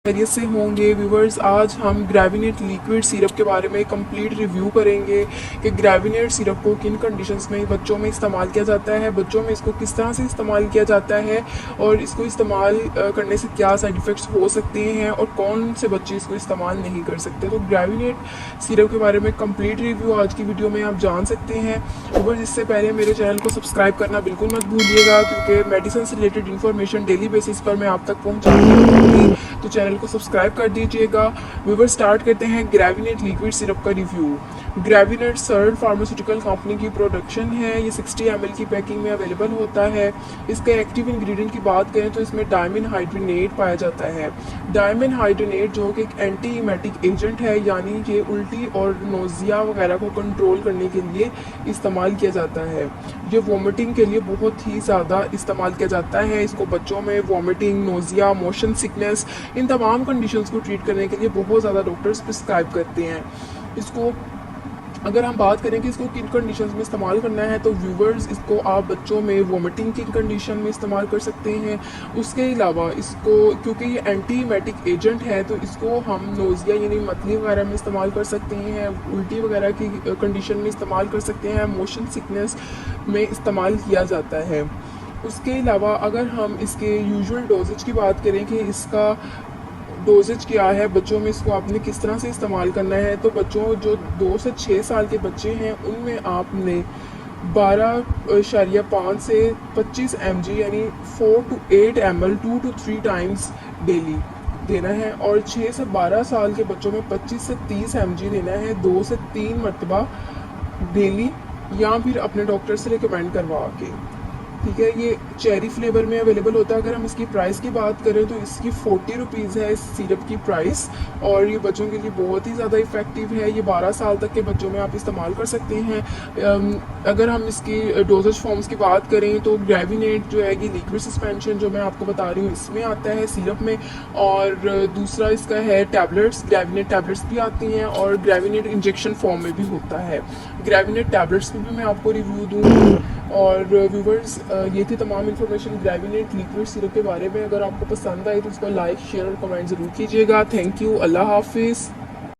खैरियत से होंगे व्यूवर्स। आज हम ग्रेविनेट लिक्विड सिरप के बारे में कंप्लीट रिव्यू करेंगे कि ग्रेविनेट सिरप को किन कंडीशंस में बच्चों में इस्तेमाल किया जाता है, बच्चों में इसको किस तरह से इस्तेमाल किया जाता है और इसको इस्तेमाल करने से क्या साइड इफ़ेक्ट्स हो सकते हैं और कौन से बच्चे इसको इस्तेमाल नहीं कर सकते। तो ग्रेविनेट सिरप के बारे में कंप्लीट रिव्यू आज की वीडियो में आप जान सकते हैं। व्यूवर्स, इससे पहले मेरे चैनल को सब्सक्राइब करना बिल्कुल मत भूलिएगा क्योंकि मेडिसिन से रिलेटेड इन्फॉर्मेशन डेली बेसिस पर मैं आप तक पहुँचाती रहूँगी, तो चैनल को सब्सक्राइब कर दीजिएगा। व्यूवर, स्टार्ट करते हैं ग्रेविनेट लिक्विड सिरप का review. Gravinate surd pharmaceutical company की प्रोडक्शन है। ये 60 ml की पैकिंग में अवेलेबल होता है। इसके एक्टिव इंग्रेडिएंट की बात करें तो इसमें डायमिन हाइड्रोनेट पाया जाता है। डायमिन हाइड्रोनेट जो कि एक एंटी इमेटिक एजेंट है, यानी कि उल्टी और नोजिया वगैरह को कंट्रोल करने के लिए इस्तेमाल किया जाता है। ये वॉमिटिंग के लिए बहुत ही ज़्यादा इस्तेमाल किया जाता है। इसको बच्चों में वॉमिटिंग, नोजिया, मोशन सिकनेस, इन तमाम कंडीशंस को ट्रीट करने के लिए बहुत ज़्यादा डॉक्टर्स प्रिस्क्राइब करते हैं इसको। अगर हम बात करें कि इसको किन कंडीशंस में इस्तेमाल करना है तो व्यूवर्स, इसको आप बच्चों में वॉमिटिंग की कंडीशन में इस्तेमाल कर सकते हैं। उसके अलावा इसको, क्योंकि ये एंटीमेटिक एजेंट है, तो इसको हम नोजिया यानी मतली वगैरह में इस्तेमाल कर सकते हैं, उल्टी वगैरह की कंडीशन में इस्तेमाल कर सकते हैं, मोशन सिकनेस में इस्तेमाल किया जाता है। उसके अलावा अगर हम इसके यूजुअल डोजेज की बात करें कि इसका डोजेज क्या है, बच्चों में इसको आपने किस तरह से इस्तेमाल करना है, तो बच्चों जो 2 से 6 साल के बच्चे हैं उनमें आपने 12.5 से 25 mg यानी 4 to 8 ml 2 to 3 times daily देना है। और 6 से 12 साल के बच्चों में 25 से 30 mg देना है 2 से 3 मरतबा डेली, या फिर अपने डॉक्टर से रिकमेंड करवा के। ठीक है, ये चेरी फ्लेवर में अवेलेबल होता है। अगर हम इसकी प्राइस की बात करें तो इसकी 40 रुपीज़ है इस सिरप की प्राइस, और ये बच्चों के लिए बहुत ही ज़्यादा इफ़ेक्टिव है। ये 12 साल तक के बच्चों में आप इस्तेमाल कर सकते हैं। अगर हम इसकी डोजेज फॉर्म्स की बात करें तो ग्रेविनेट जो है ये लिक्विड सस्पेंशन जो मैं आपको बता रही हूँ इसमें आता है सिरप में, और दूसरा इसका है टैबलेट्स। ग्रेविनेट टैबलेट्स भी आती हैं और ग्रेविनेट इंजेक्शन फॉर्म में भी होता है। ग्रेविनेट टैबलेट्स में भी मैं आपको रिव्यू दूँगी। और व्यूवर्स, ये थी तमाम इन्फॉर्मेशन ग्रेविनेट लिक्विड सिरप के बारे में। अगर आपको पसंद आए तो उसको लाइक, शेयर और कमेंट ज़रूर कीजिएगा। Thank you. अल्लाह हाफिज़।